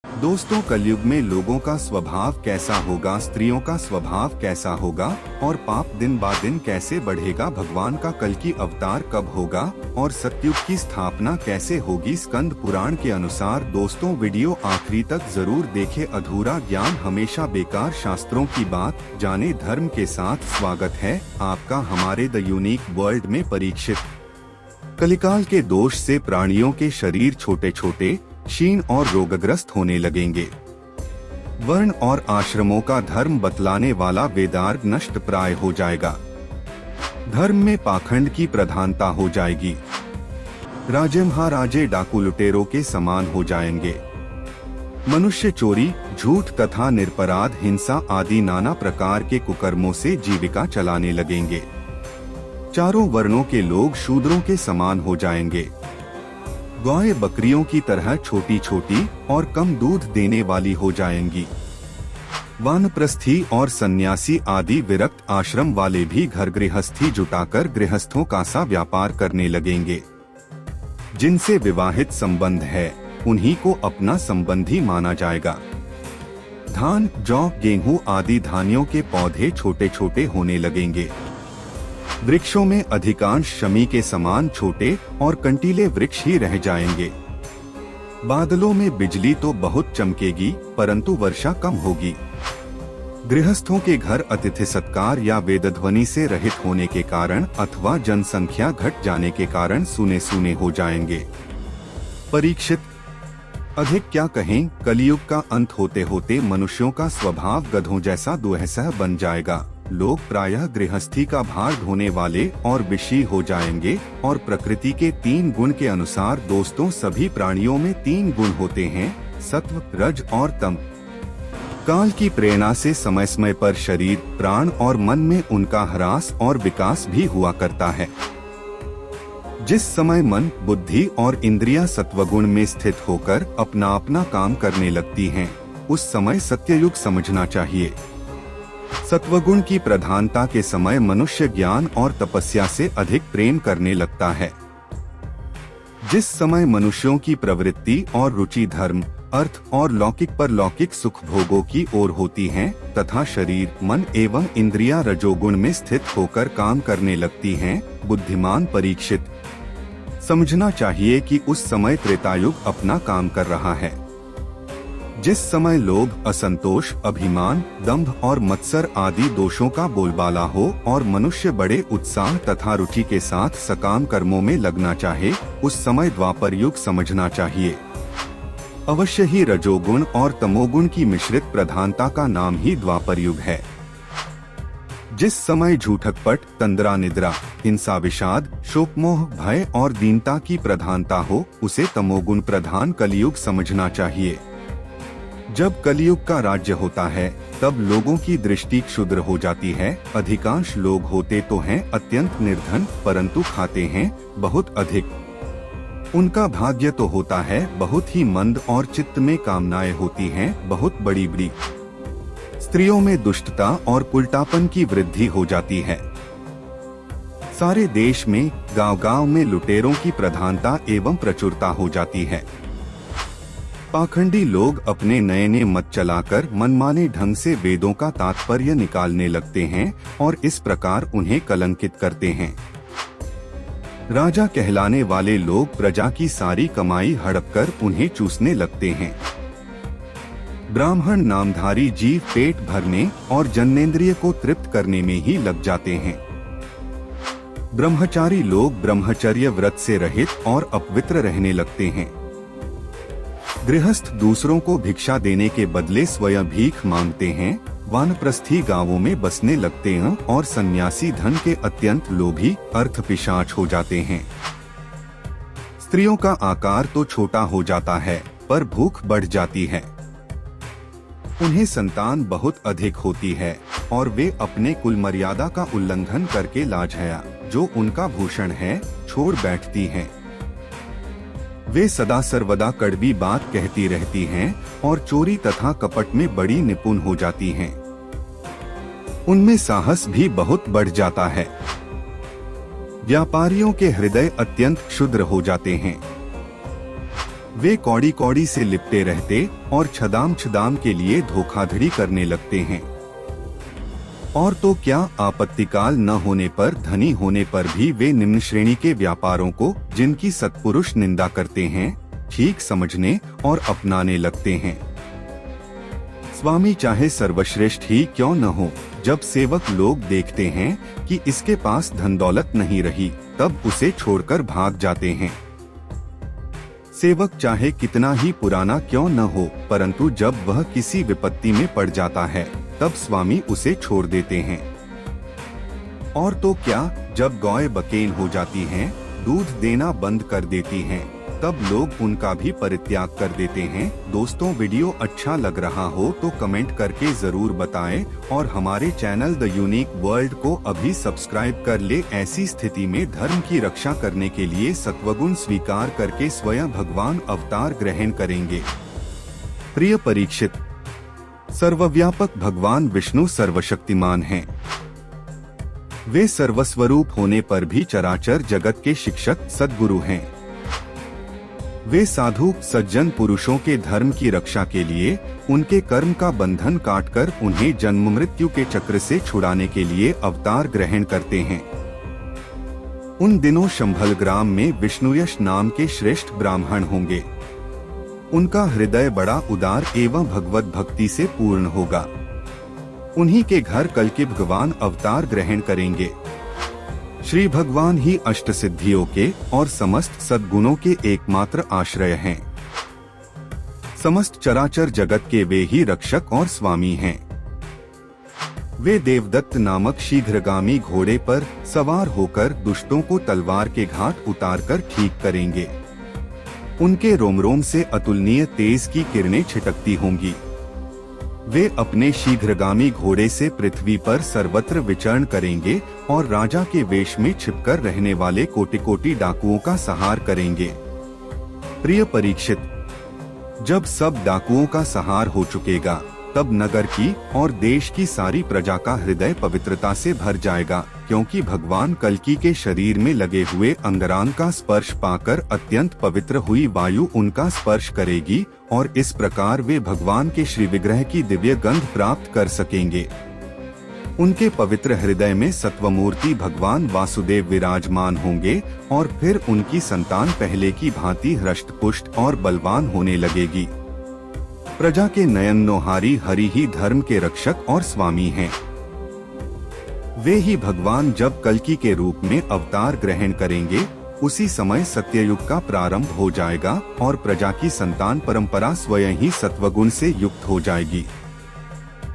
दोस्तों, कलयुग में लोगों का स्वभाव कैसा होगा, स्त्रियों का स्वभाव कैसा होगा और पाप दिन ब दिन कैसे बढ़ेगा, भगवान का कल की अवतार कब होगा और सतयुग की स्थापना कैसे होगी, स्कंद पुराण के अनुसार। दोस्तों, वीडियो आखिरी तक जरूर देखें। अधूरा ज्ञान हमेशा बेकार, शास्त्रों की बात जाने धर्म के साथ। स्वागत है आपका हमारे द यूनिक वर्ल्ड में। परीक्षित, कलिकाल के दोष से प्राणियों के शरीर छोटे छोटे, क्षीण और रोगग्रस्त होने लगेंगे। वर्ण और आश्रमों का धर्म बतलाने वाला वेदार्ग नष्ट प्राय हो जाएगा। धर्म में पाखंड की प्रधानता हो जाएगी। राजे महाराजे डाकू लुटेरों के समान हो जाएंगे। मनुष्य चोरी, झूठ तथा निरपराध हिंसा आदि नाना प्रकार के कुकर्मों से जीविका चलाने लगेंगे। चारों वर्णों के लोग शूद्रों के समान हो जाएंगे। गायें बकरियों की तरह छोटी छोटी और कम दूध देने वाली हो जाएंगी। वानप्रस्थी और सन्यासी आदि विरक्त आश्रम वाले भी घर गृहस्थी जुटाकर गृहस्थों का सा व्यापार करने लगेंगे। जिनसे विवाहित संबंध है उन्हीं को अपना संबंधी माना जाएगा। धान, जौ, गेहूं आदि धान्यों के पौधे छोटे छोटे होने लगेंगे। वृक्षों में अधिकांश शमी के समान छोटे और कंटीले वृक्ष ही रह जाएंगे। बादलों में बिजली तो बहुत चमकेगी परंतु वर्षा कम होगी। गृहस्थों के घर अतिथि सत्कार या वेदध्वनि से रहित होने के कारण अथवा जनसंख्या घट जाने के कारण सुने सुने हो जाएंगे। परीक्षित, अधिक क्या कहें, कलियुग का अंत होते होते मनुष्यों का स्वभाव गधों जैसा दुहसह बन जाएगा। लोग प्रायः गृहस्थी का भार ढोने वाले और विषी हो जाएंगे। और प्रकृति के 3 गुण के अनुसार दोस्तों, सभी प्राणियों में 3 गुण होते हैं, सत्व, रज और तम। काल की प्रेरणा से समय समय पर शरीर, प्राण और मन में उनका ह्रास और विकास भी हुआ करता है। जिस समय मन, बुद्धि और इंद्रियां सत्वगुण में स्थित होकर अपना अपना काम करने लगती हैं, उस समय सत्ययुग समझना चाहिए। सत्वगुण की प्रधानता के समय मनुष्य ज्ञान और तपस्या से अधिक प्रेम करने लगता है। जिस समय मनुष्यों की प्रवृत्ति और रुचि धर्म, अर्थ और लौकिक पर लौकिक सुख भोगों की ओर होती हैं तथा शरीर, मन एवं इंद्रियां रजोगुण में स्थित होकर काम करने लगती हैं, बुद्धिमान परीक्षित, समझना चाहिए कि उस समय त्रेतायुग अपना काम कर रहा है। जिस समय लोभ, असंतोष, अभिमान, दंभ और मत्सर आदि दोषों का बोलबाला हो और मनुष्य बड़े उत्साह तथा रुचि के साथ सकाम कर्मों में लगना चाहे, उस समय द्वापर युग समझना चाहिए। अवश्य ही रजोगुण और तमोगुण की मिश्रित प्रधानता का नाम ही द्वापर युग है। जिस समय झूठकपट, तंद्रा निद्रा, हिंसा, विषाद, शोक, मोह, भय और दीनता की प्रधानता हो, उसे तमोगुण प्रधान कलियुग समझना चाहिए। जब कलियुग का राज्य होता है तब लोगों की दृष्टि क्षुद्र हो जाती है। अधिकांश लोग होते तो हैं अत्यंत निर्धन परंतु खाते हैं बहुत अधिक। उनका भाग्य तो होता है बहुत ही मंद और चित्त में कामनाएं होती हैं बहुत बड़ी बड़ी। स्त्रियों में दुष्टता और उल्टापन की वृद्धि हो जाती है। सारे देश में गांव-गांव में लुटेरों की प्रधानता एवं प्रचुरता हो जाती है। पाखंडी लोग अपने नए नए मत चलाकर मनमाने ढंग से वेदों का तात्पर्य निकालने लगते हैं और इस प्रकार उन्हें कलंकित करते हैं। राजा कहलाने वाले लोग प्रजा की सारी कमाई हड़पकर उन्हें चूसने लगते हैं। ब्राह्मण नामधारी जीव पेट भरने और जन्नेंद्रिय को तृप्त करने में ही लग जाते हैं। ब्रह्मचारी लोग ब्रह्मचर्य व्रत से रहित और अपवित्र रहने लगते हैं। गृहस्थ दूसरों को भिक्षा देने के बदले स्वयं भीख मांगते हैं। वानप्रस्थी गांवों में बसने लगते हैं और सन्यासी धन के अत्यंत लोभी अर्थपिशाच हो जाते हैं। स्त्रियों का आकार तो छोटा हो जाता है पर भूख बढ़ जाती है। उन्हें संतान बहुत अधिक होती है और वे अपने कुल मर्यादा का उल्लंघन करके लाजहया, जो उनका भूषण है, छोड़ बैठती हैं। वे सदा सर्वदा कड़वी बात कहती रहती हैं और चोरी तथा कपट में बड़ी निपुण हो जाती हैं। उनमें साहस भी बहुत बढ़ जाता है। व्यापारियों के हृदय अत्यंत क्षुद्र हो जाते हैं। वे कौड़ी कौड़ी से लिपटे रहते और छदाम छदाम के लिए धोखाधड़ी करने लगते हैं। और तो क्या, आपत्तिकाल न होने पर, धनी होने पर भी वे निम्न श्रेणी के व्यापारों को, जिनकी सत्पुरुष निंदा करते हैं, ठीक समझने और अपनाने लगते हैं। स्वामी चाहे सर्वश्रेष्ठ ही क्यों न हो, जब सेवक लोग देखते हैं कि इसके पास धन दौलत नहीं रही, तब उसे छोड़कर भाग जाते हैं। सेवक चाहे कितना ही पुराना क्यों न हो, परंतु जब वह किसी विपत्ति में पड़ जाता है, तब स्वामी उसे छोड़ देते हैं। और तो क्या, जब गाय बकेन हो जाती हैं, दूध देना बंद कर देती हैं, तब लोग उनका भी परित्याग कर देते हैं। दोस्तों, वीडियो अच्छा लग रहा हो तो कमेंट करके जरूर बताएं और हमारे चैनल द यूनिक वर्ल्ड को अभी सब्सक्राइब कर ले। ऐसी स्थिति में धर्म की रक्षा करने के लिए सत्वगुण स्वीकार करके स्वयं भगवान अवतार ग्रहण करेंगे। प्रिय परीक्षित, सर्वव्यापक भगवान विष्णु सर्वशक्तिमान हैं। वे सर्वस्वरूप होने पर भी चराचर जगत के शिक्षक सद्गुरु हैं। वे साधु सज्जन पुरुषों के धर्म की रक्षा के लिए उनके कर्म का बंधन काटकर उन्हें जन्म मृत्यु के चक्र से छुड़ाने के लिए अवतार ग्रहण करते हैं। उन दिनों शंभल ग्राम में विष्णुयश नाम के श्रेष्ठ ब्राह्मण होंगे। उनका हृदय बड़ा उदार एवं भगवत भक्ति से पूर्ण होगा। उन्हीं के घर कल के भगवान अवतार ग्रहण करेंगे। श्री भगवान ही अष्ट सिद्धियों के और समस्त सद्गुणों के एकमात्र आश्रय हैं। समस्त चराचर जगत के वे ही रक्षक और स्वामी हैं। वे देवदत्त नामक शीघ्रगामी घोड़े पर सवार होकर दुष्टों को तलवार के घाट उतारकर ठीक करेंगे। उनके रोम रोम से अतुलनीय तेज की किरणें छिटकती होंगी। वे अपने शीघ्रगामी घोड़े से पृथ्वी पर सर्वत्र विचरण करेंगे और राजा के वेश में छिपकर रहने वाले कोटि कोटि डाकुओं का संहार करेंगे। प्रिय परीक्षित, जब सब डाकुओं का संहार हो चुकेगा, तब नगर की और देश की सारी प्रजा का हृदय पवित्रता से भर जाएगा, क्योंकि भगवान कल्कि के शरीर में लगे हुए अंगराग का स्पर्श पाकर अत्यंत पवित्र हुई वायु उनका स्पर्श करेगी और इस प्रकार वे भगवान के श्री विग्रह की दिव्य गंध प्राप्त कर सकेंगे। उनके पवित्र हृदय में सत्वमूर्ति भगवान वासुदेव विराजमान होंगे और फिर उनकी संतान पहले की भांति हृष्ट-पुष्ट और बलवान होने लगेगी। प्रजा के नयन नोहारी हरि ही धर्म के रक्षक और स्वामी हैं। वे ही भगवान जब कल्कि के रूप में अवतार ग्रहण करेंगे, उसी समय सत्ययुग का प्रारंभ हो जाएगा और प्रजा की संतान परंपरा स्वयं ही सत्वगुण से युक्त हो जाएगी।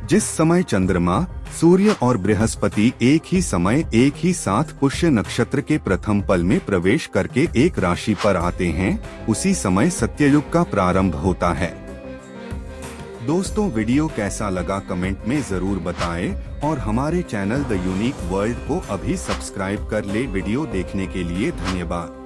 जिस समय चंद्रमा, सूर्य और बृहस्पति एक ही समय एक ही साथ पुष्य नक्षत्र के प्रथम पल में प्रवेश करके एक राशि पर आते हैं, उसी समय सत्ययुग का प्रारंभ होता है। दोस्तों, वीडियो कैसा लगा कमेंट में जरूर बताएं और हमारे चैनल द यूनिक वर्ल्ड को अभी सब्सक्राइब कर ले। वीडियो देखने के लिए धन्यवाद।